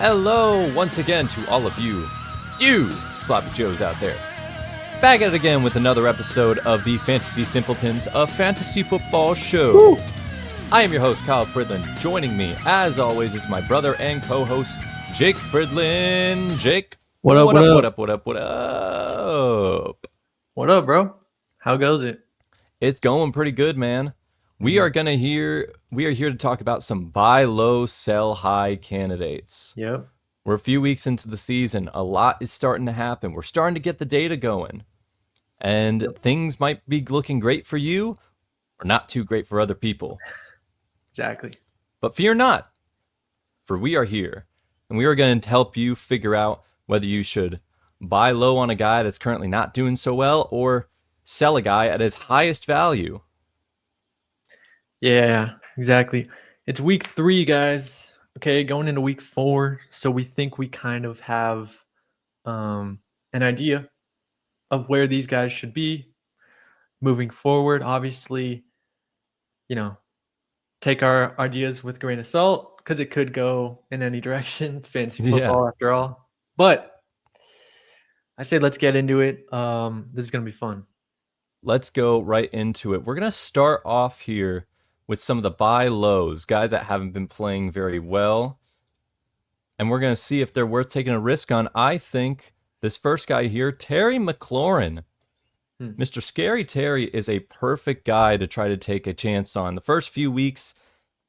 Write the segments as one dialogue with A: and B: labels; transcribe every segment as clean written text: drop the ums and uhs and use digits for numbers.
A: Hello once again to all of you sloppy joes out there. Back at it again with another episode of the Fantasy Simpletons, a fantasy football show. Woo! I am your host, Kyle Fridlin. Joining me, as always, is my brother and co-host, Jake Fridlin. Jake,
B: what up?
C: What up, bro? How goes it?
A: It's going pretty good, man. We are here to talk about some buy low, sell high candidates.
C: Yep.
A: We're a few weeks into the season. A lot is starting to happen. We're starting to get the data going. And things might be looking great for you or not too great for other people.
C: Exactly.
A: But fear not, for we are here. And we are going to help you figure out whether you should buy low on a guy that's currently not doing so well or sell a guy at his highest value.
C: Yeah, exactly. It's week 3, guys. Okay, going into week 4. So we think we kind of have an idea of where these guys should be moving forward. Obviously, take our ideas with a grain of salt because it could go in any direction. It's fantasy football after all. But I say let's get into it. This is going to be fun.
A: Let's go right into it. We're going to start off here with some of the buy lows, guys that haven't been playing very well. And we're going to see if they're worth taking a risk on. I think this first guy here, Terry McLaurin. Mr. Scary Terry is a perfect guy to try to take a chance on. The first few weeks,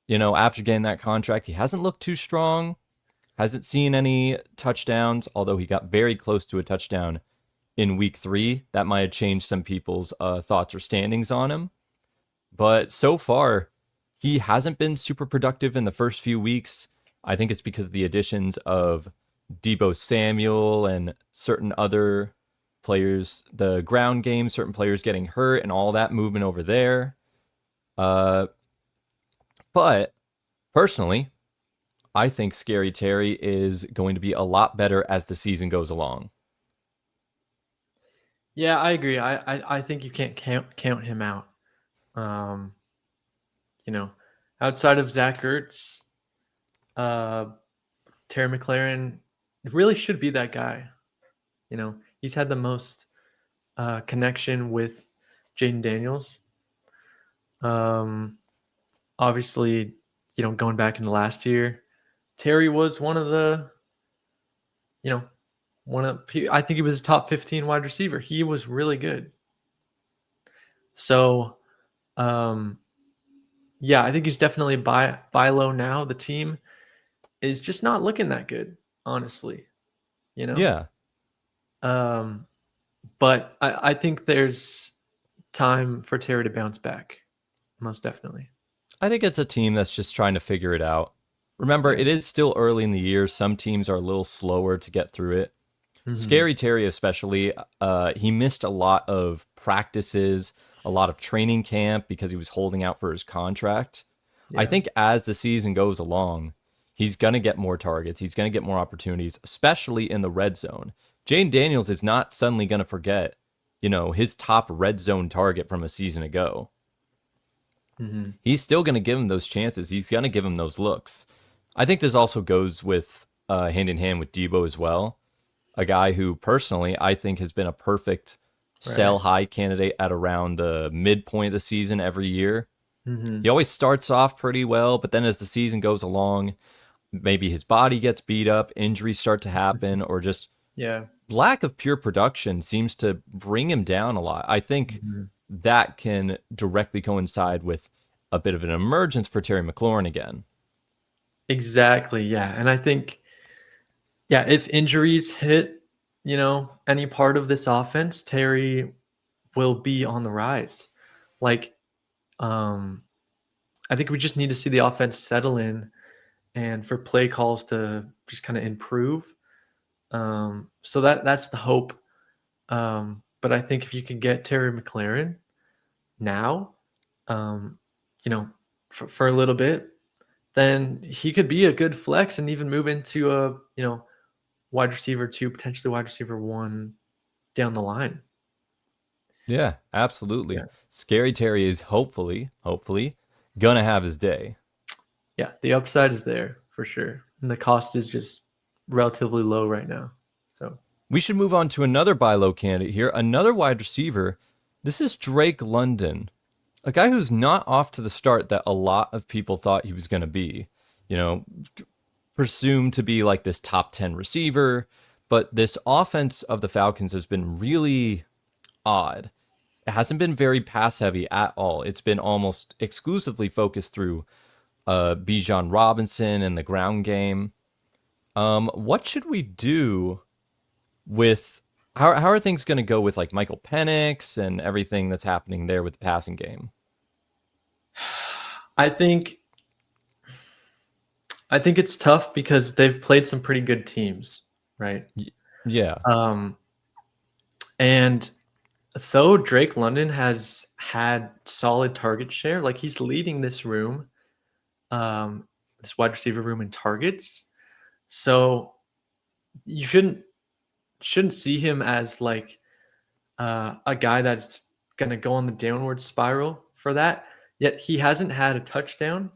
A: after getting that contract, he hasn't looked too strong. Hasn't seen any touchdowns, although he got very close to a touchdown in week 3. That might have changed some people's thoughts or standings on him. But so far, he hasn't been super productive in the first few weeks. I think it's because of the additions of Deebo Samuel and certain other players, the ground game, certain players getting hurt and all that movement over there. But personally, I think Scary Terry is going to be a lot better as the season goes along.
C: Yeah, I agree. I think you can't count him out. Outside of Zach Ertz, Terry McLaurin really should be that guy. He's had the most connection with Jaden Daniels. Obviously, going back into last year, Terry was one of the, I think he was a top 15 wide receiver. He was really good. So, yeah, I think he's definitely buy low now. The team is just not looking that good, honestly.
A: Yeah.
C: But I think there's time for Terry to bounce back, most definitely.
A: I think it's a team that's just trying to figure it out. Remember, it is still early in the year. Some teams are a little slower to get through it. Mm-hmm. Scary Terry especially, he missed a lot of practices, a lot of training camp because he was holding out for his contract. Yeah. I think as the season goes along, he's going to get more targets. He's going to get more opportunities, especially in the red zone. Jaden Daniels is not suddenly going to forget, his top red zone target from a season ago. Mm-hmm. He's still going to give him those chances. He's going to give him those looks. I think this also goes with hand in hand with Deebo as well. A guy who personally I think has been a perfect sell high candidate at around the midpoint of the season every year. Mm-hmm. He always starts off pretty well, but then as the season goes along, maybe his body gets beat up, injuries start to happen, or just lack of pure production seems to bring him down a lot. I think that can directly coincide with a bit of an emergence for Terry McLaurin again.
C: Exactly, yeah. And I think, if injuries hit, any part of this offense, Terry will be on the rise. I think we just need to see the offense settle in and for play calls to just kind of improve. So that's the hope. But I think if you can get Terry McLaurin now, for a little bit, then he could be a good flex and even move into a, wide receiver 2, potentially wide receiver 1 down the line.
A: Yeah, absolutely. Yeah. Scary Terry is hopefully gonna have his day.
C: Yeah, the upside is there for sure. And the cost is just relatively low right now. So
A: We should move on to another buy low candidate here, another wide receiver. This is Drake London, a guy who's not off to the start that a lot of people thought he was going to be. You know, presumed to be like this top 10 receiver, but this offense of the Falcons has been really odd. It hasn't been very pass heavy at all. It's been almost exclusively focused through Bijan Robinson and the ground game. What should we do with how are things going to go with like Michael Penix and everything that's happening there with the passing game?
C: I think it's tough because they've played some pretty good teams, right?
A: Yeah.
C: And though Drake London has had solid target share, like he's leading this room, this wide receiver room in targets. So you shouldn't see him as like a guy that's going to go on the downward spiral for that. Yet he hasn't had a touchdown,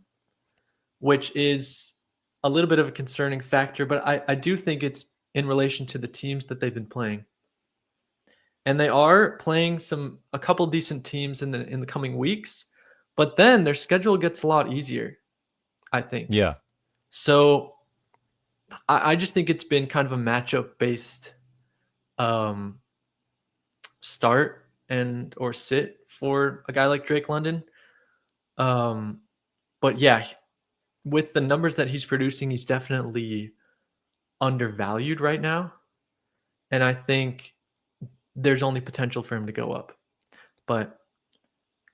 C: which is a little bit of a concerning factor. But I do think it's in relation to the teams that they've been playing. And they are playing a couple decent teams in the coming weeks, but then their schedule gets a lot easier, I think.
A: Yeah.
C: So I just think it's been kind of a matchup based start and or sit for a guy like Drake London. But yeah, with the numbers that he's producing, he's definitely undervalued right now. And I think there's only potential for him to go up. But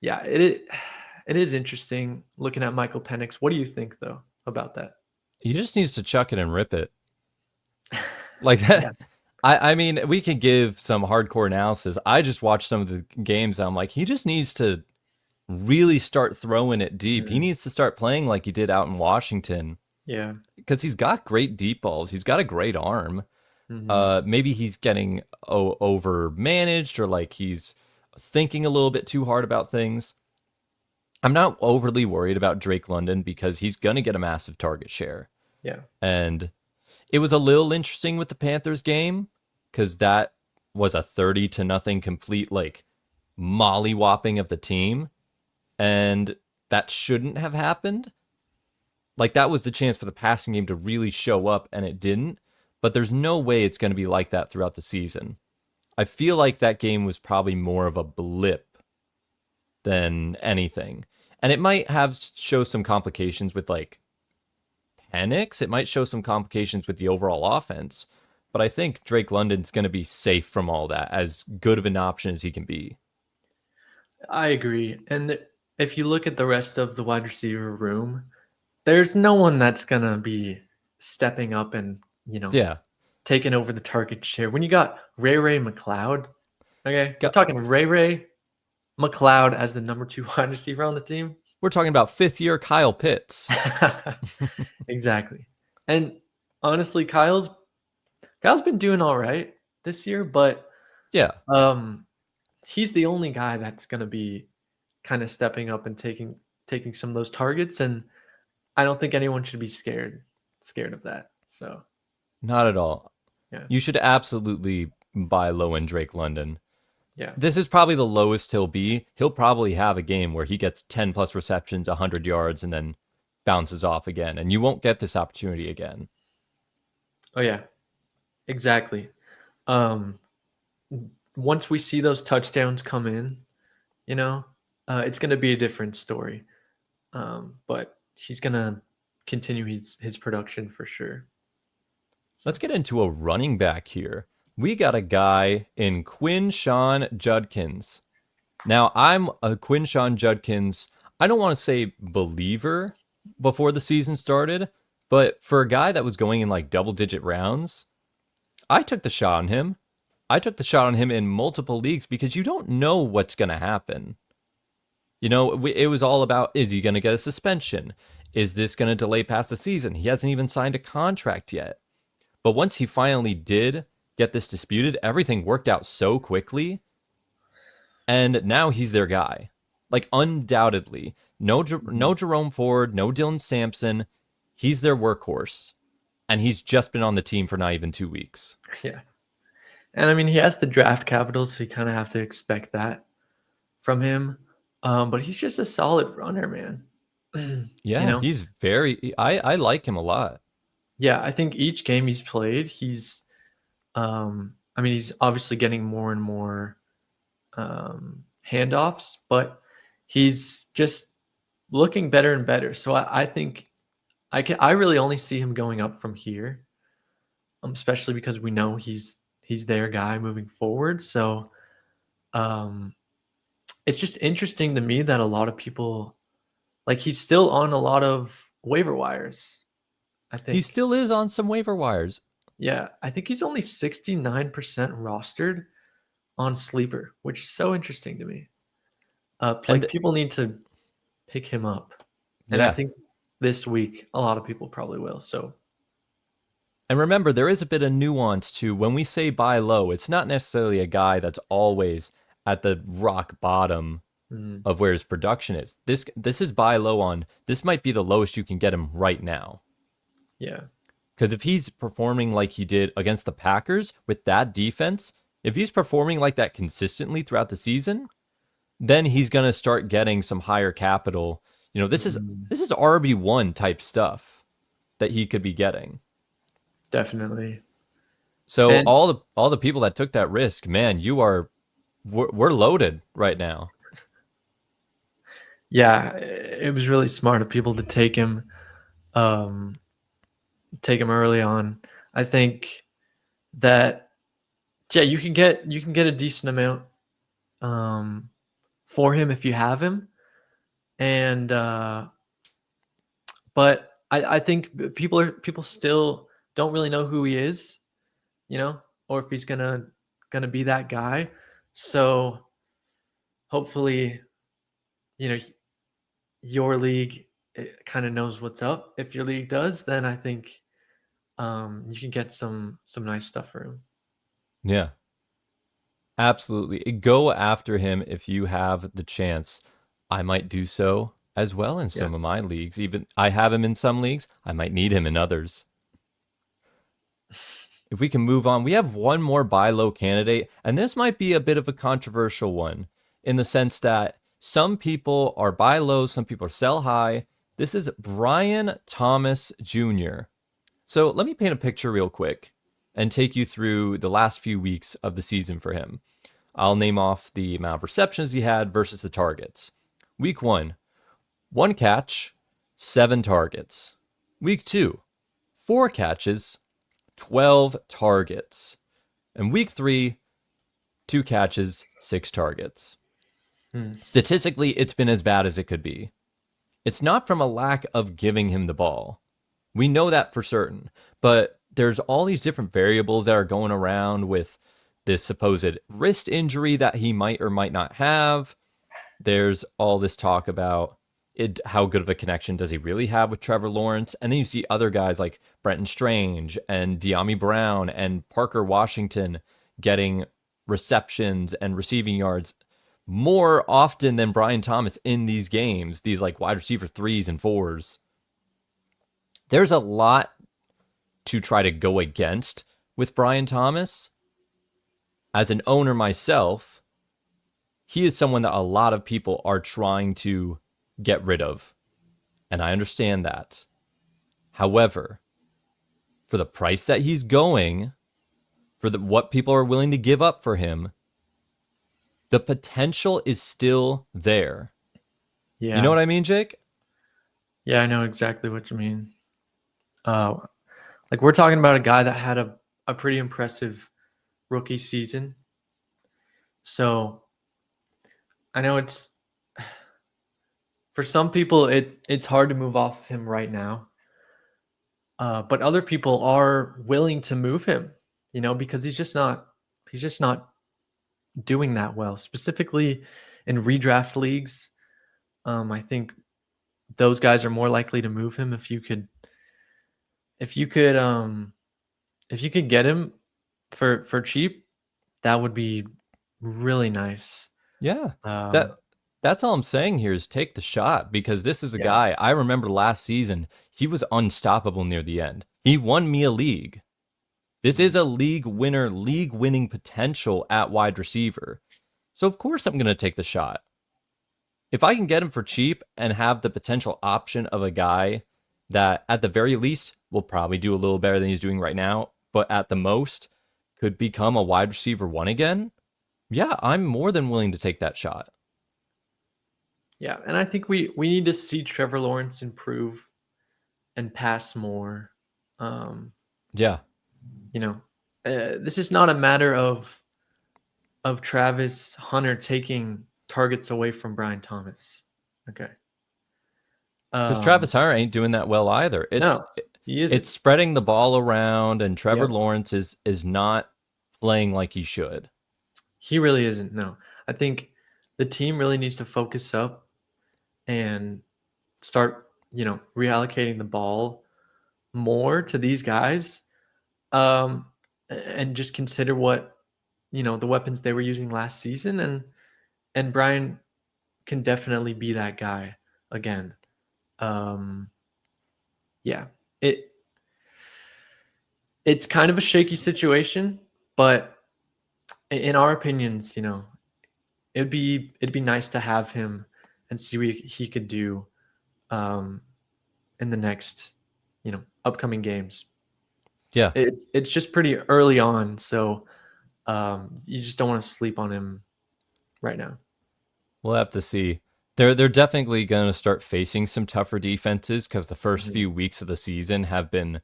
C: yeah, it is interesting looking at Michael Penix. What do you think though about that?
A: He just needs to chuck it and rip it. Like that.
C: Yeah.
A: I mean, we can give some hardcore analysis. I just watched some of the games. And I'm like, he just needs to really start throwing it deep. He needs to start playing like he did out in Washington.
C: Yeah.
A: Because he's got great deep balls. He's got a great arm. Maybe he's getting over managed, or like he's thinking a little bit too hard about things. I'm not overly worried about Drake London because he's going to get a massive target share.
C: Yeah.
A: And it was a little interesting with the Panthers game because that was a 30-0 complete like mollywhopping of the team. And that shouldn't have happened. Like that was the chance for the passing game to really show up, and it didn't. But there's no way it's going to be like that throughout the season. I feel like that game was probably more of a blip than anything. And it might show some complications with like Penix. It might show some complications with the overall offense. But I think Drake London's going to be safe from all that, as good of an option as he can be.
C: I agree. And if you look at the rest of the wide receiver room, there's no one that's going to be stepping up and, taking over the target share. When you got Ray McLeod, okay? We're talking Ray McLeod as the number 2 wide receiver on the team.
A: We're talking about 5th-year Kyle Pitts.
C: Exactly. And honestly, Kyle's been doing all right this year, but
A: yeah.
C: He's the only guy that's going to be kind of stepping up and taking some of those targets, and I don't think anyone should be scared of that. So,
A: not at all.
C: Yeah.
A: You should absolutely buy low in Drake London.
C: Yeah.
A: This is probably the lowest he'll be. He'll probably have a game where he gets 10 plus receptions, 100 yards, and then bounces off again, and you won't get this opportunity again.
C: Oh yeah, exactly. Once we see those touchdowns come in, it's going to be a different story. But he's going to continue his production for sure.
A: Let's get into a running back here. We got a guy in Quinshon Judkins. Now, I'm a Quinshon Judkins, I don't want to say believer before the season started, but for a guy that was going in like double-digit rounds, I took the shot on him. I took the shot on him in multiple leagues because you don't know what's going to happen. It was all about, is he going to get a suspension? Is this going to delay past the season? He hasn't even signed a contract yet. But once he finally did get this disputed, everything worked out so quickly. And now he's their guy. Like, undoubtedly. No Jerome Ford, no Dylan Sampson. He's their workhorse. and he's just been on the team for not even 2 weeks.
C: Yeah. And I mean, he has the draft capital, so you kind of have to expect that from him. But he's just a solid runner, man. You
A: Yeah,
C: know?
A: he's very. I like him a lot.
C: Yeah, I think each game he's played, I mean, he's obviously getting more and more handoffs, but he's just looking better and better. So I think I really only see him going up from here, especially because we know he's their guy moving forward. So um, it's just interesting to me that a lot of people like he's still on a lot of waiver wires. I
A: He
C: think,
A: still is on some waiver wires.
C: yeah, I think he's only 69% rostered on Sleeper, which is so interesting to me. Like
A: And
C: people need to pick him up, and I
A: yeah.
C: think this week a lot of people probably will. So
A: And remember, there is a bit of nuance to when we say buy low, it's not necessarily a guy that's always at the rock bottom
C: mm,
A: of where his production is. This is buy low on this might be the lowest you can get him right now.
C: yeah,
A: Because if he's performing like he did against the Packers with that defense, if he's performing like that consistently throughout the season, then he's gonna start getting some higher capital. You know,
C: mm,
A: this is RB1 type stuff that he could be getting.
C: definitely.
A: So
C: And
A: all the people that took that risk, man, we're loaded right now.
C: yeah, it was really smart of people to um, take him early on. I think that yeah, you can get a decent amount um, for him if you have him, and but I think people still don't really know who he is, you know, or if he's gonna be that guy. So hopefully, you know, your league kind of knows what's up. If your league does, then I think you can get some nice stuff for him.
A: Yeah, absolutely. Go after him if you have the chance. I might do so as well in
C: Yeah.
A: some of my leagues. Even I have him in some leagues. I might need him in others. If we can move on, we have one more buy low candidate, and this might be a bit of a controversial one in the sense that some people are buy low, some people are sell high. This is Brian Thomas Jr. So let me paint a picture real quick and take you through the last few weeks of the season for him. I'll name off the amount of receptions he had versus the targets. Week 1 catch, 7 targets. Week 2, 4 catches, 12 targets. And week 3, 2 catches, 6 targets.
C: Hmm.
A: Statistically, it's been as bad as it could be. It's not from a lack of giving him the ball. We know that for certain. But there's all these different variables that are going around with this supposed wrist injury that he might or might not have. There's all this talk about how good of a connection does he really have with Trevor Lawrence? And then you see other guys like Brenton Strange and De'Ami Brown and Parker Washington getting receptions and receiving yards more often than Brian Thomas in these games, these like wide receiver 3s and 4s. There's a lot to try to go against with Brian Thomas. As an owner myself, he is someone that a lot of people are trying to get rid of. And I understand that. However, for the price that he's going, for what people are willing to give up for him, the potential is still there. You know
C: Yeah.
A: what I mean, Jake?
C: Yeah, I know exactly what you mean. Like we're talking about a guy that had a pretty impressive rookie season. So I know it's for some people it's hard to move off of him right now. But other people are willing to move him, you know, because he's just not doing that well, specifically in redraft leagues. I think those guys are more likely to move him if you could if you could get him for cheap, that would be really nice.
A: Yeah. That
C: Um,
A: that's all I'm saying here is take the shot because this is a
C: yeah,
A: guy I remember last season, he was unstoppable near the end. He won me a league. This is a league winner, league winning potential at wide receiver. So of course I'm going to take the shot. If I can get him for cheap and have the potential option of a guy that at the very least will probably do a little better than he's doing right now, but at the most could become a wide receiver 1 again, yeah, I'm more than willing to take that shot.
C: Yeah, and I think we need to see Trevor Lawrence improve and pass more.
A: Yeah.
C: This is not a matter of Travis Hunter taking targets away from Brian Thomas. Okay.
A: Because Travis Hunter ain't doing that well either.
C: He isn't.
A: It's spreading the ball around, and Trevor Lawrence is not playing like he should.
C: He really isn't. No, I think the team really needs to focus up and start, reallocating the ball more to these guys, and just consider what, the weapons they were using last season, and Brian can definitely be that guy again. It's kind of a shaky situation, but in our opinions, it'd be nice to have him and see what he could do in the next, upcoming games.
A: Yeah.
C: It's just pretty early on, so you just don't want to sleep on him right now.
A: We'll have to see. They're definitely going to start facing some tougher defenses because the first few weeks of the season have been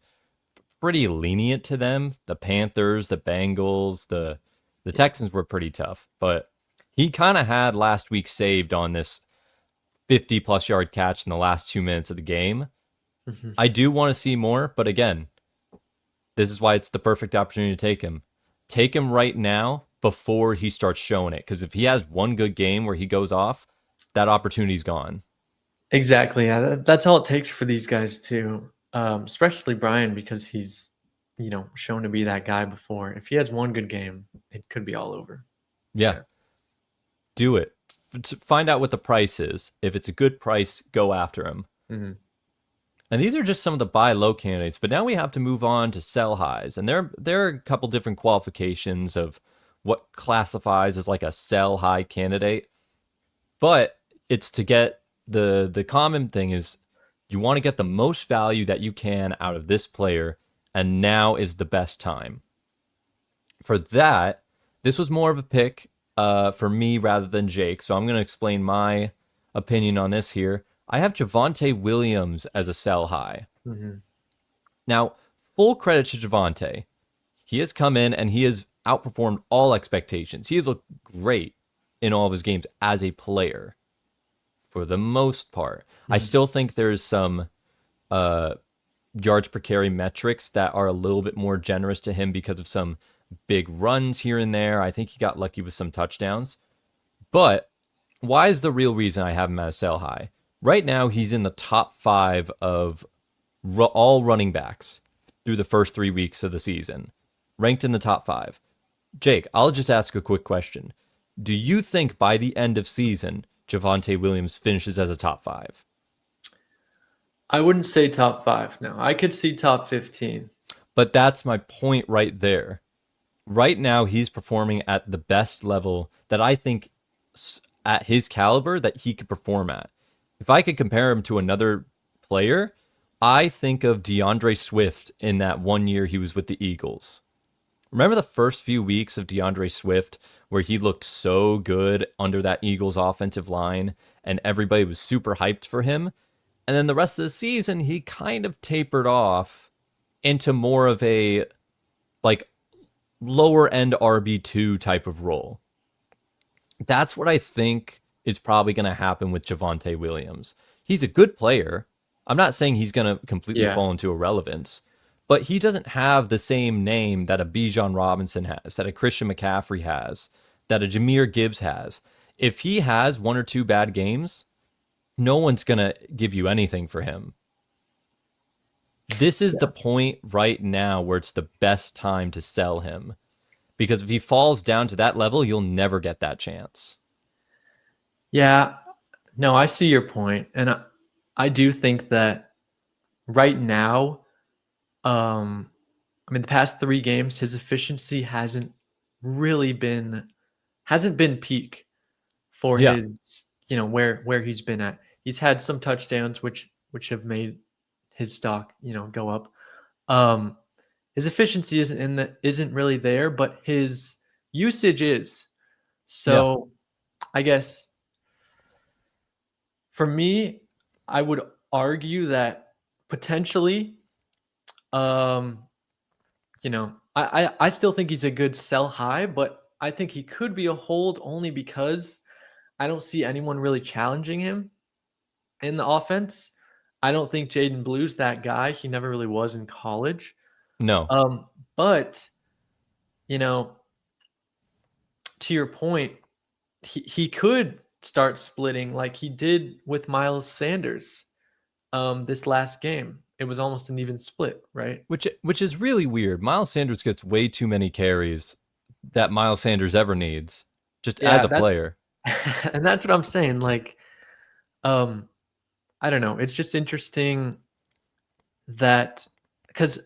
A: pretty lenient to them. The Panthers, the Bengals, the Texans were pretty tough, but he kind of had last week saved on this 50-plus yard catch in the last 2 minutes of the game. I do want to see more, but again, this is why it's the perfect opportunity to take him. Take him right now before he starts showing it, because if he has one good game where he goes off, that opportunity's gone.
C: Exactly. Yeah, that's all it takes for these guys too, especially Brian, because he's, shown to be that guy before. If he has one good game, it could be all over.
A: Yeah. Do it. Find out what the price is. If it's a good price, go after him. And these are just some of the buy low candidates, but now we have to move on to sell highs. And there are a couple different qualifications of what classifies as like a sell high candidate. But it's to get the common thing is you want to get the most value that you can out of this player, and now is the best time. For that, this was more of a pick for me rather than Jake, so I'm going to explain my opinion on this here. I have Javonte Williams as a sell high. Now, full credit to Javonte. He has come in and he has outperformed all expectations. He has looked great in all of his games as a player for the most part. I still think there's some yards per carry metrics that are a little bit more generous to him because of some big runs here and there. I think he got lucky with some touchdowns. But why is the real reason I have him as sell high? Right now, he's in the top 5 of all running backs through the first 3 weeks of the season, ranked in the top 5. Jake, I'll just ask a quick question. Do you think by the end of season, Javonte Williams finishes as a top 5?
C: I wouldn't say top 5. No, I could see top 15.
A: But that's my point right there. Right now, he's performing at the best level that I think at his caliber that he could perform at. If I could compare him to another player, I think of DeAndre Swift in that 1 year he was with the Eagles. Remember the first few weeks of DeAndre Swift where he looked so good under that Eagles offensive line and everybody was super hyped for him? And then the rest of the season, he kind of tapered off into more of a like lower end RB2 type of role. That's what I think is probably going to happen with Javonte Williams. He's a good player. I'm not saying he's going to completely fall into irrelevance, but he doesn't have the same name that a Bijan Robinson has, that a Christian McCaffrey has, that a Jahmyr Gibbs has. If he has 1 or 2 bad games, no one's going to give you anything for him. This is the point right now where it's the best time to sell him. Because if he falls down to that level, you'll never get that chance.
C: Yeah, no, I see your point. And I do think that right now, I mean, the past 3 games, his efficiency really been hasn't been peak for
A: Yeah.
C: his, where he's been at. He's had some touchdowns which have made his stock, go up. Um, his efficiency isn't really there, but his usage is.
A: Yeah.
C: So, I guess for me, I would argue that potentially, um, I still think he's a good sell high, but I think he could be a hold only because I don't see anyone really challenging him in the offense. I don't think Jaden Blue's that guy. He never really was in college.
A: No.
C: But you know, to your point, he could start splitting like he did with Miles Sanders. This last game, it was almost an even split, right?
A: Which is really weird. Miles Sanders gets way too many carries that Miles Sanders ever needs, just as
C: Yeah,
A: a player.
C: and that's what I'm saying. Like, um, I don't know. It's just interesting that because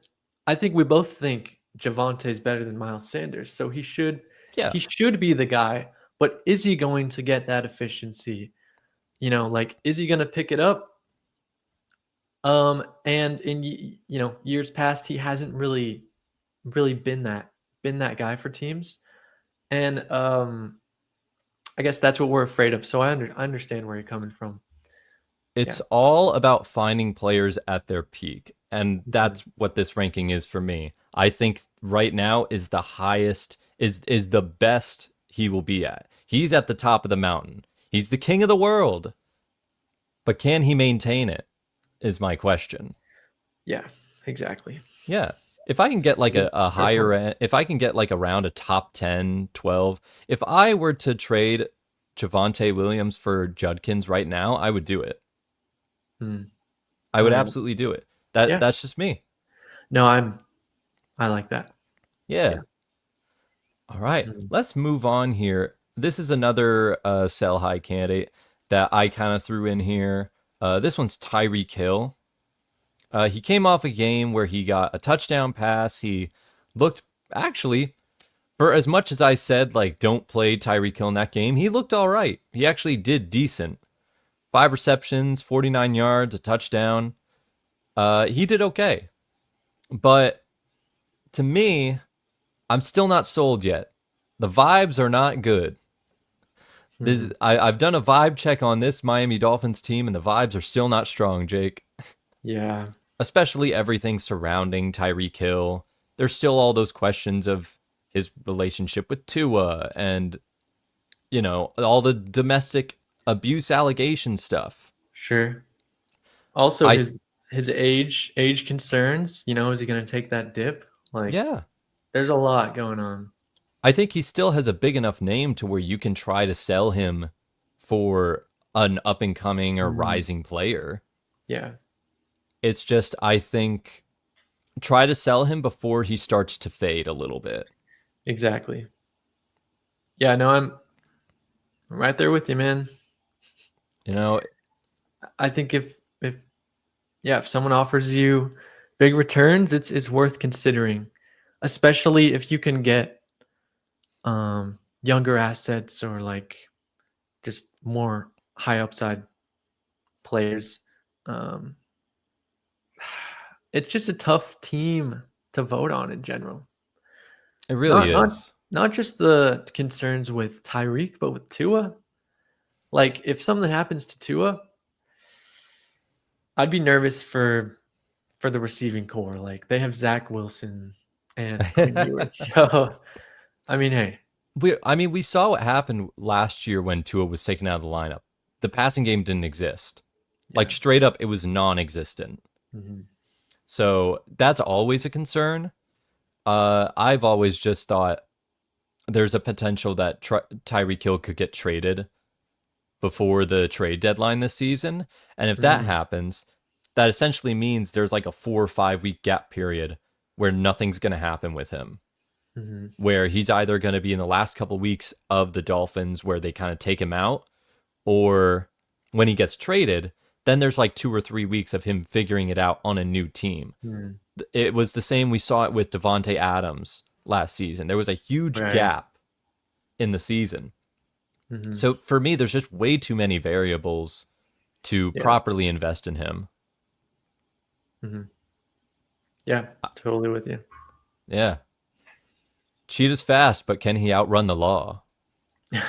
C: I think we both think Javonte is better than Miles Sanders, so
A: Yeah.
C: he should be the guy. But is he going to get that efficiency? Like, is he going to pick it up? And in years past, he hasn't really been that guy for teams, and I guess that's what we're afraid of. So I understand where you're coming from. Yeah.
A: It's all about finding players at their peak. And
C: Mhm.
A: that's what this ranking is for me. I think right now is the highest, is the best he will be at. He's at the top of the mountain. He's the king of the world. But can he maintain it? Is my question.
C: Yeah, exactly.
A: Yeah. If I can get like a
C: Fair
A: higher
C: point.
A: end, if I can get like around a top 10, 12, if I were to trade Javonte Williams for Judkins right now, I would do it.
C: Mm.
A: I would
C: I
A: absolutely do it. That
C: Yeah.
A: that's just me.
C: No, I like that.
A: Yeah.
C: Yeah.
A: All right.
C: Mhm.
A: Let's move on here. This is another sell high candidate that I kind of threw in here. This one's Tyreek Hill. He came off a game where he got a touchdown pass. He looked actually, for as much as I said, like, don't play Tyreek Hill in that game, he looked all right. He actually did decent. 5 receptions, 49 yards, a touchdown. He did okay. But to me, I'm still not sold yet. The vibes are not good.
C: Mhm.
A: I've done a vibe check on this Miami Dolphins team, and the vibes are still not strong, Jake.
C: Yeah.
A: Especially everything surrounding Tyreek Hill. There's still all those questions of his relationship with Tua and, all the domestic abuse allegation stuff.
C: Sure. Also,
A: I,
C: his age concerns. Is he going to take that dip? Like,
A: yeah,
C: there's a lot going on.
A: I think he still has a big enough name to where you can try to sell him for an up and coming or
C: Mhm.
A: rising player.
C: Yeah.
A: It's just, I think, try to sell him before he starts to fade a little bit.
C: Exactly. Yeah. No, I'm right there with you, man.
A: You know,
C: I think if someone offers you big returns, it's worth considering, especially if you can get younger assets or like just more high upside players. Um, it's just a tough team to vote on in general.
A: it really
C: Not not
A: is.
C: not just the concerns with Tyreek, but with Tua. Like if something happens to Tua, I'd be nervous for the receiving core. Like they have Zach Wilson and Quinn Ewers. So I mean, hey,
A: We saw what happened last year when Tua was taken out of the lineup. The passing game didn't exist. Like
C: yeah.
A: straight up, it was non-existent.
C: Mhm.
A: So that's always a concern. I've always just thought there's a potential that Tyreek Hill could get traded before the trade deadline this season, and if that
C: Mm,
A: happens, that essentially means there's like a 4 or 5 week gap period where nothing's going to happen with him,
C: mhm.
A: where he's either going to be in the last couple weeks of the Dolphins where they kind of take him out, or when he gets traded, then there's like 2 or 3 weeks of him figuring it out on a new team. It was the same. We saw it with Davante Adams last season. There was a huge
C: Right.
A: gap in the season. So for me, there's just way too many variables to properly invest in him.
C: Yeah, totally with you.
A: Yeah. Cheetah's fast, but can he outrun the law?
C: That's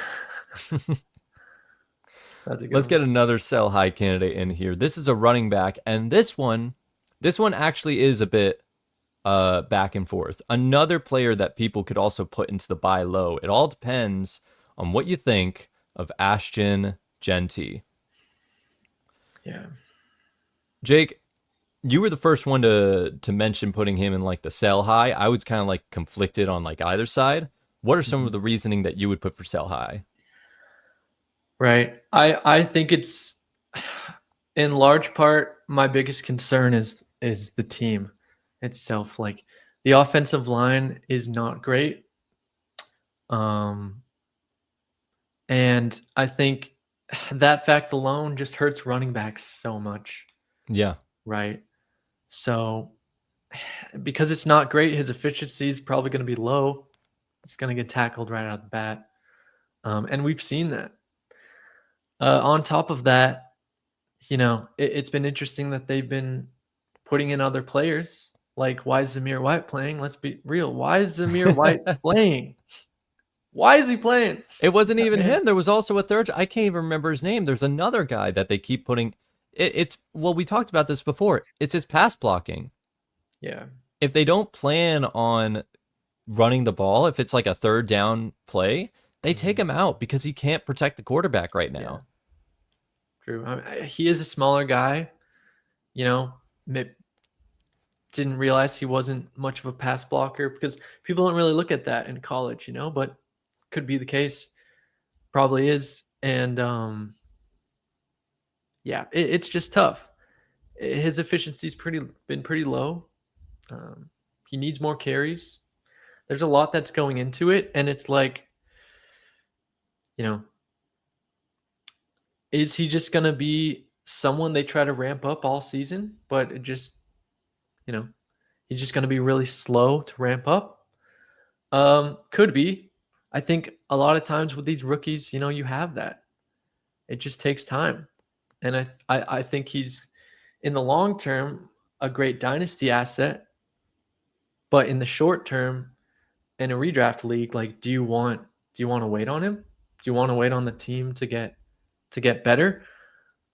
C: a good
A: Let's
C: one.
A: get another sell high candidate in here. This is a running back, and this one actually is a bit back and forth. Another player that people could also put into the buy low. It all depends on what you think of Ashton Jeanty.
C: Yeah.
A: Jake, you were the first one to mention putting him in like the sell high. I was kind of like conflicted on like either side. What are some of the reasoning that you would put for sell high?
C: Right. I think it's in large part my biggest concern is the team itself. Like the offensive line is not great. And I think that fact alone just hurts running backs so much,
A: Yeah.
C: right? So because it's not great, his efficiency is probably going to be low. It's going to get tackled right out of the bat. And we've seen that. On top of that, it's been interesting that they've been putting in other players. Like, why is Zamir White playing? Let's be real. Why is Zamir White playing? Why is he playing?
A: It wasn't even him. There was also a third. I can't even remember his name. There's another guy that they keep putting. Well, we talked about this before. It's his pass blocking.
C: Yeah.
A: If they don't plan on running the ball, if it's like a third down play, they take him out because he can't protect the quarterback right now.
C: Yeah. True. He is a smaller guy. Didn't realize he wasn't much of a pass blocker because people don't really look at that in college, but could be the case. Probably is. And it's just tough. His efficiency's been pretty low. He needs more carries. There's a lot that's going into it, and it's like, is he just gonna be someone they try to ramp up all season, but it just, he's just gonna be really slow to ramp up? Could be. I think a lot of times with these rookies, you have that. It just takes time, and I think he's in the long term a great dynasty asset, but in the short term, in a redraft league, like, do you want to wait on him? Do you want to wait on the team to get better?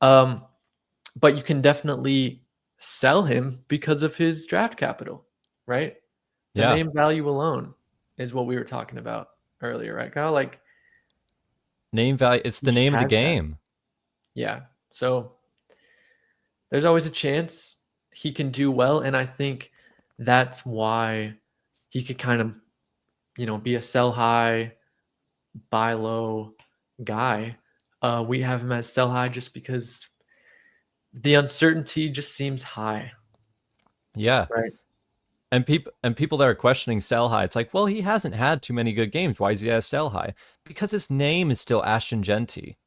C: But you can definitely sell him because of his draft capital, right? The
A: Yeah.
C: name value alone is what we were talking about earlier, right, Kyle? Like,
A: name value. It's the name of the
C: has that.
A: game.
C: Yeah. So there's always a chance he can do well, and I think that's why he could kind of, be a sell high, buy low guy. We have him as sell high just because the uncertainty just seems high.
A: Yeah.
C: Right.
A: And people that are questioning sell high, it's like, well, he hasn't had too many good games. Why is he at sell high? Because his name is still Ashton Jeanty.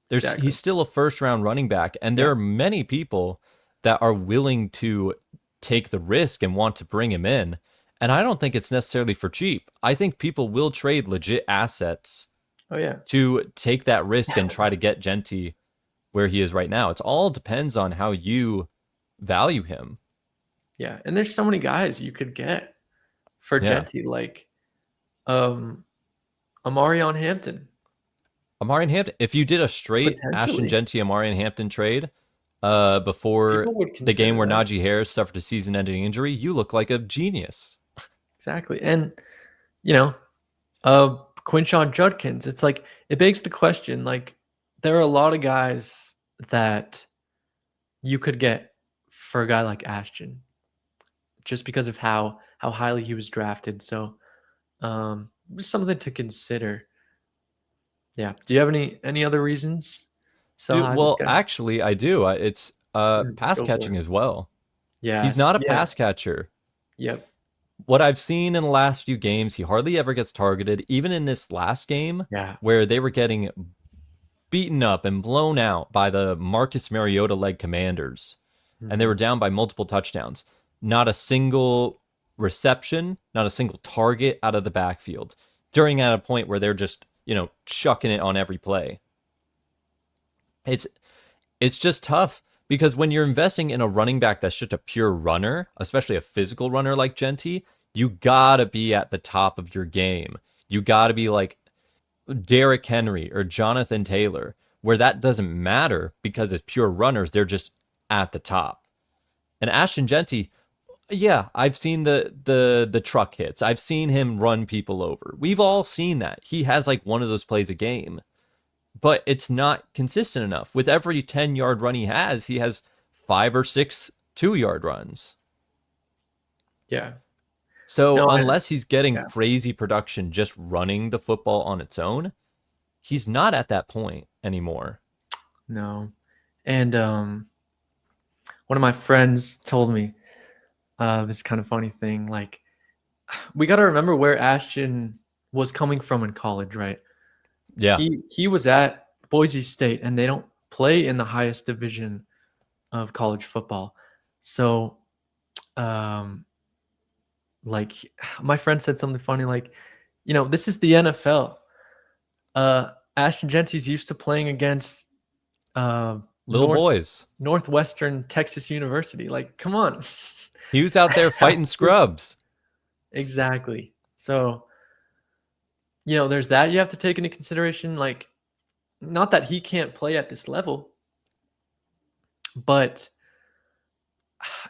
C: Exactly.
A: He's still a first round running back, and there are many people that are willing to take the risk and want to bring him in. And I don't think it's necessarily for cheap. I think people will trade legit assets to take that risk and try to get Jeanty where he is right now. It all depends on how you value him.
C: Yeah, and there's so many guys you could get for Jeanty, like Amarion Hampton.
A: Amarion Hampton. If you did a straight Ashton Jeanty Amarion Hampton trade before the game where Najee Harris suffered a season-ending injury, you look like a genius.
C: Exactly. And Quinshon Judkins, it's like, it begs the question, like, there are a lot of guys that you could get for a guy like Ashton just because of how highly he was drafted. So just something to consider. Yeah. Do you have any other reasons?
A: Well, actually, I do. It's pass catching as well.
C: Yeah.
A: He's not a pass catcher.
C: Yep.
A: What I've seen in the last few games, he hardly ever gets targeted. Even in this last game, where they were getting beaten up and blown out by the Marcus Mariota-led Commanders, and they were down by multiple touchdowns. Not a single reception, not a single target out of the backfield during at a point where they're just, chucking it on every play. It's just tough because when you're investing in a running back that's just a pure runner, especially a physical runner like Jeanty, you gotta be at the top of your game. You gotta be like Derrick Henry or Jonathan Taylor, where that doesn't matter because as pure runners, they're just at the top. And Ashton Jeanty, yeah, I've seen the truck hits. I've seen him run people over. We've all seen that. He has like one of those plays a game, but it's not consistent enough. With every 10-yard run he has 5 or 6 2-yard runs.
C: Yeah.
A: So
C: No,
A: unless he's getting crazy production just running the football on its own, he's not at that point anymore.
C: No. And one of my friends told me this kind of funny thing. Like, we got to remember where Ashton was coming from in college, right?
A: Yeah.
C: He was at Boise State, and they don't play in the highest division of college football. So, like, my friend said something funny, like, this is the NFL. Ashton Jeanty's used to playing against
A: little boys.
C: Northwestern Texas University. Like, come on.
A: He was out there fighting scrubs.
C: Exactly. So, there's that you have to take into consideration. Like, not that he can't play at this level, but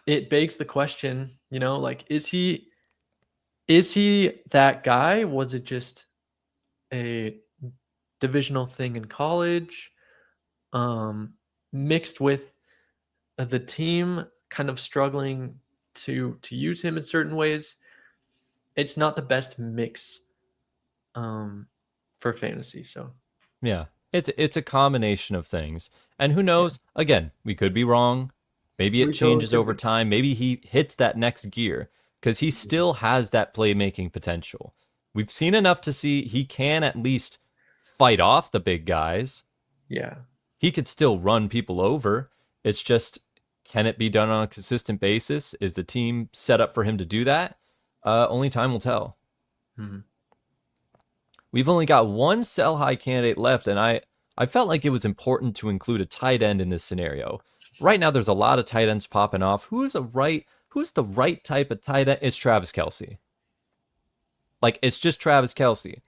C: it begs the question, like, is he that guy? Was it just a divisional thing in college, mixed with the team kind of struggling to use him in certain ways? It's not the best mix for fantasy. So
A: yeah, it's a combination of things, and who knows? Yeah. Again, we could be wrong. Maybe it changes over time. Maybe he hits that next gear because he still has that playmaking potential. We've seen enough to see he can at least fight off the big guys.
C: Yeah,
A: he could still run people over. It's just, can it be done on a consistent basis? Is the team set up for him to do that? Only time will tell.
C: Mm-hmm.
A: We've only got one sell high candidate left, and I felt like it was important to include a tight end in this scenario. Right now, there's a lot of tight ends popping off. Who's the right type of tight end? It's Travis Kelce. Like, it's just Travis Kelce.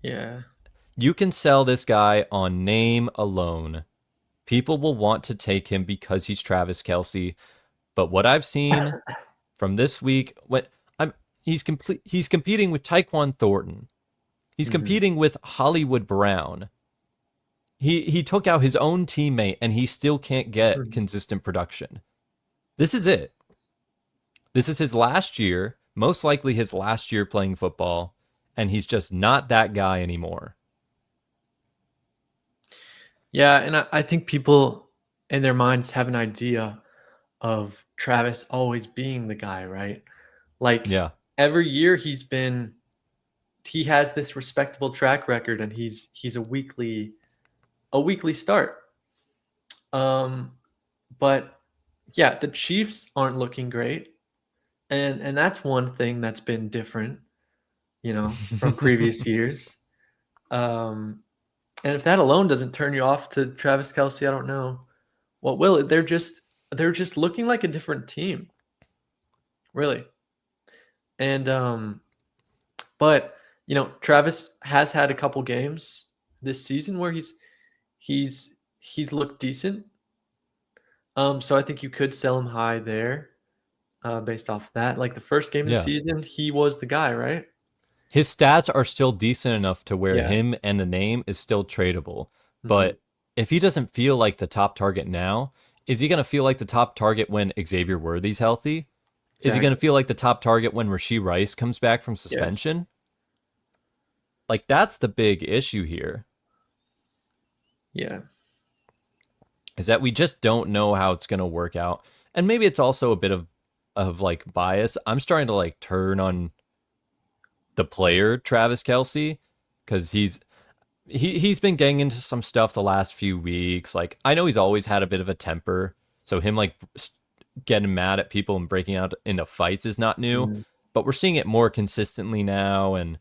C: Yeah.
A: You can sell this guy on name alone. People will want to take him because he's Travis Kelce. But what I've seen from this week, he's competing with Tyquan Thornton. He's competing with Hollywood Brown. He took out his own teammate, and he still can't get consistent production. This is it. This is his last year, most likely his last year playing football, and he's just not that guy anymore.
C: Yeah, and I think people in their minds have an idea of Travis always being the guy, right? Like, every year he has this respectable track record, and he's a weekly start. But yeah, the Chiefs aren't looking great, and that's one thing that's been different, from previous years. And if that alone doesn't turn you off to Travis Kelce, I don't know what will. They're just looking like a different team, really. And but Travis has had a couple games this season where he's looked decent. So I think you could sell him high there, based off that. Like, the first game of the season, he was the guy, right?
A: His stats are still decent enough to where him and the name is still tradable. But if he doesn't feel like the top target now, is he going to feel like the top target when Xavier Worthy's healthy? Exactly. Is he going to feel like the top target when Rashee Rice comes back from suspension? Yes. Like, that's the big issue here.
C: Yeah.
A: Is that we just don't know how it's going to work out. And maybe it's also a bit of like bias. I'm starting to turn on the player Travis Kelce because he's been getting into some stuff the last few weeks. Like, I know he's always had a bit of a temper, so him like getting mad at people and breaking out into fights is not new,
C: Mm.
A: but we're seeing it more consistently now. And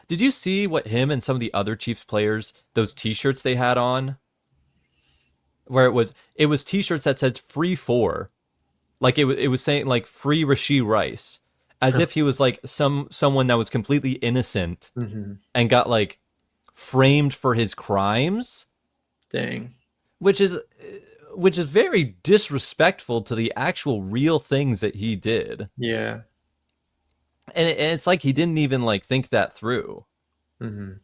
A: did you see what him and some of the other Chiefs players, those t-shirts they had on, where it was t-shirts that said free four, like it was saying like free Rashee Rice, as if he was like someone that was completely innocent
C: Mhm.
A: and got like framed for his crimes,
C: Dang.
A: which is very disrespectful to the actual real things that he did.
C: Yeah.
A: And it's like he didn't even like think that through.
C: Mhm.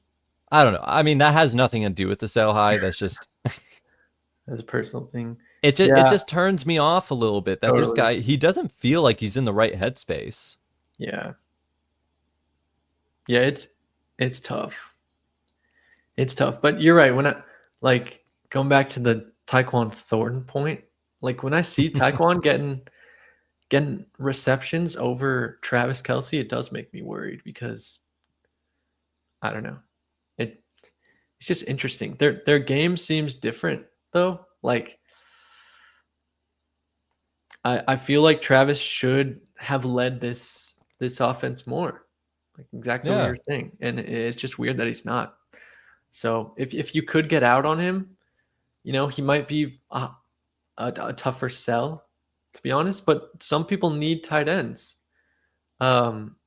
A: I don't know. I mean, that has nothing to do with the sell high. That's just
C: That's a personal thing.
A: it
C: Yeah,
A: just turns me off a little bit that this
C: totally.
A: guy, he doesn't feel like he's in the right headspace.
C: Yeah. Yeah, it's tough. It's tough. But you're right. When I like going back to the Taekwon Thornton point, like when I see Taekwon getting receptions over Travis Kelce, it does make me worried because I don't know. It it's just interesting. Their game seems different though. Like I feel like Travis should have led this offense more. Like exactly what
A: Yeah.
C: you're saying. And it's just weird that he's not. So if you could get out on him, he might be a tougher sell, to be honest. But some people need tight ends. Um,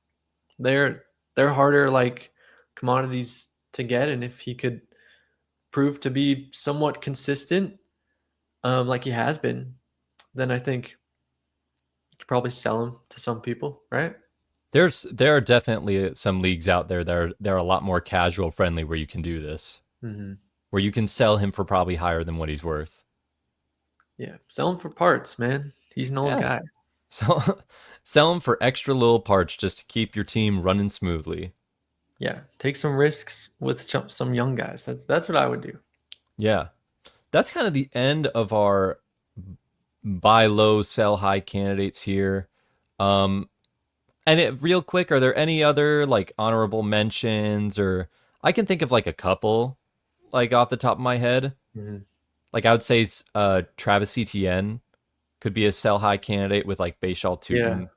C: they're they're harder like commodities to get, and if he could prove to be somewhat consistent, like he has been, then I think you could probably sell him to some people, right?
A: There are definitely some leagues out there that are a lot more casual friendly where you can do this,
C: Hmm.
A: where you can sell him for probably higher than what he's worth.
C: Yeah, sell him for parts, man. He's an old
A: Yeah.
C: guy.
A: So sell him for extra little parts just to keep your team running smoothly.
C: Yeah, take some risks with some young guys. That's what I would do.
A: Yeah. That's kind of the end of our buy low, sell high candidates here. Um, and real quick, are there any other like honorable mentions, or I can think of like a couple, like off the top of my head.
C: Mhm.
A: Like I would say, Travis Etienne could be a sell high candidate with like Bayshaw
C: Yeah.
A: Tootin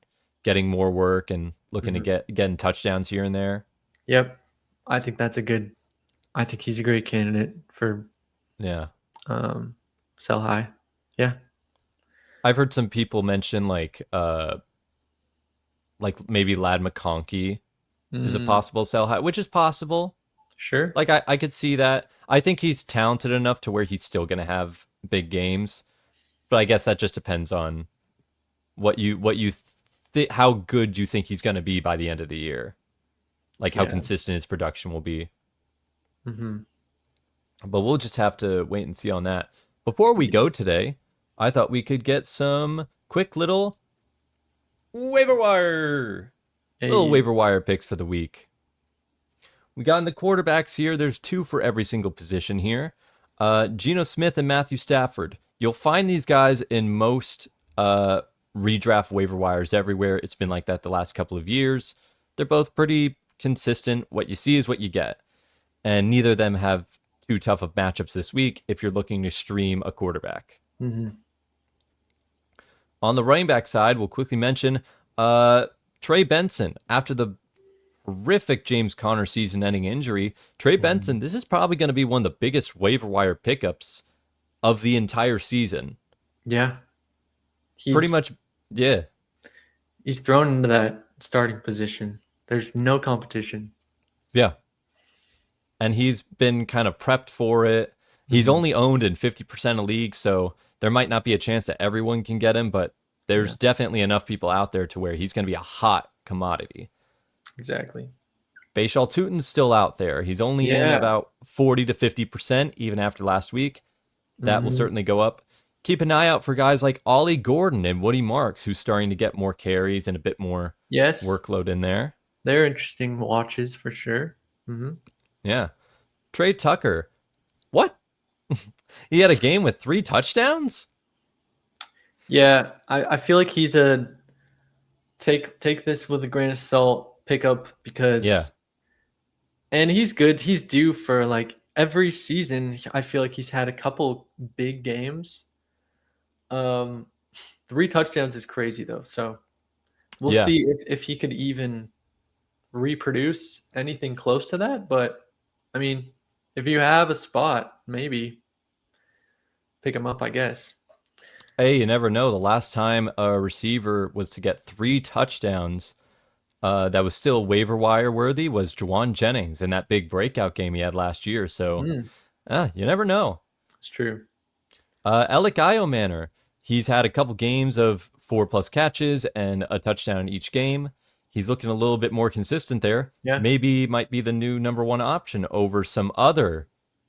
A: getting more work and looking to
C: Mhm.
A: getting touchdowns here and there.
C: Yep. I think that's a good. I think he's a great candidate for
A: Yeah.
C: um, sell high. Yeah.
A: I've heard some people mention like maybe Lad McConkey is a
C: Mm,
A: possible sell high, which is possible.
C: sure.
A: Like I could see that. I think he's talented enough to where he's still gonna have big games, but I guess that just depends on how good you think he's gonna be by the end of the year, like how
C: Yeah.
A: consistent his production will be.
C: Hmm.
A: But we'll just have to wait and see on that. Before we go today, I thought we could get some quick waiver wire little
C: Hey.
A: waiver wire picks for the week. We got in the quarterbacks here. There's two for every single position here. Geno Smith and Matthew Stafford. You'll find these guys in most redraft waiver wires everywhere. It's been like that the last couple of years. They're both pretty consistent. What you see is what you get. And neither of them have too tough of matchups this week if you're looking to stream a quarterback.
C: Hmm.
A: On the running back side, we'll quickly mention Trey Benson. After the horrific James Conner season-ending injury, Trey
C: Hmm.
A: Benson, this is probably going to be one of the biggest waiver wire pickups of the entire season.
C: Yeah.
A: Pretty
C: He's
A: much, yeah,
C: he's thrown into that starting position. There's no competition.
A: yeah. And he's been kind of prepped for it. He's
C: Hmm.
A: only owned in 50% of leagues, so there might not be a chance that everyone can get him, but
C: Yeah.
A: there's definitely enough people out there to where he's going to be a hot commodity.
C: Exactly.
A: Bayshaw Tootin's still out there. He's only in
C: Yeah.
A: about 40 to 50%, even after last week. That will
C: Hmm.
A: certainly go up. Keep an eye out for guys like Ollie Gordon and Woody Marks, who's starting to get more carries and a bit more
C: Yes.
A: workload in there.
C: They're interesting watches for sure. Hmm.
A: Yeah. Trey Tucker. What? He had a game with 3 touchdowns?
C: Yeah. I feel like he's a take this with a grain of salt pickup
A: Yeah.
C: because and he's good. He's due for like every season, I feel like he's had a couple big games. 3 touchdowns is crazy though. So we'll
A: Yeah.
C: see if he could even reproduce anything close to that. But I mean, if you have a spot, maybe pick him up, I guess.
A: Hey, you never know. The last time a receiver was to get 3 touchdowns that was still waiver wire worthy was Juwan Jennings in that big breakout game he had last year. So you never know.
C: It's true.
A: Alec Manor, he's had a couple games of 4+ catches and a touchdown each game. He's looking a little bit more consistent there.
C: Yeah.
A: Maybe might be the new number 1 option over some other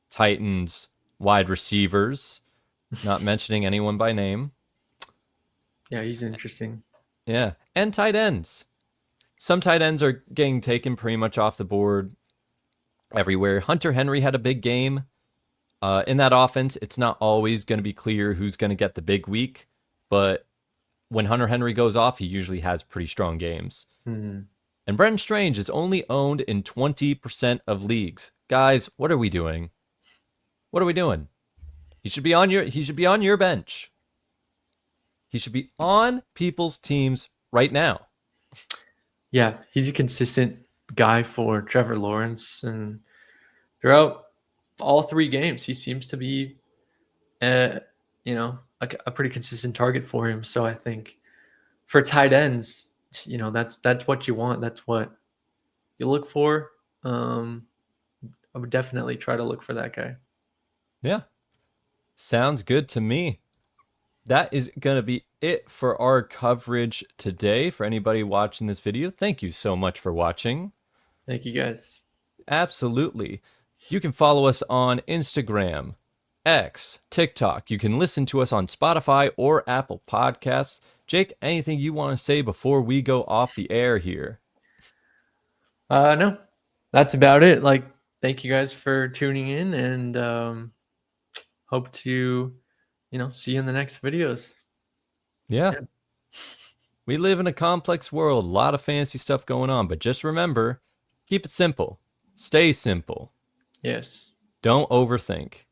A: Titans wide receivers. Not mentioning anyone by name.
C: Yeah, he's interesting.
A: Yeah, and tight ends. Some tight ends are getting taken pretty much off the board everywhere. Hunter Henry had a big game. In that offense, it's not always going to be clear who's going to get the big week, but when Hunter Henry goes off, he usually has pretty strong games. And Brenton Strange is only owned in 20% of leagues. Guys, what are we doing? What are we doing? He should be on your bench. He should be on people's teams right now.
C: Yeah, he's a consistent guy for Trevor Lawrence, and throughout all 3 games, he seems to be, a pretty consistent target for him. So I think for tight ends, that's what you want. That's what you look for. I would definitely try to look for that guy.
A: Yeah. Sounds good to me. That is going to be it for our coverage today. For anybody watching this video, thank you so much for watching.
C: Thank you, guys.
A: Absolutely. You can follow us on Instagram, X, TikTok. You can listen to us on Spotify or Apple Podcasts. Jake, anything you want to say before we go off the air here?
C: No, that's about it. Thank you guys for tuning in, and hope to, see you in the next videos.
A: Yeah. We live in a complex world, a lot of fancy stuff going on, but just remember, keep it simple. Stay simple.
C: Yes.
A: Don't overthink.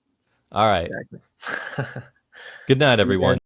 A: All right.
C: Exactly.
A: Good night, everyone.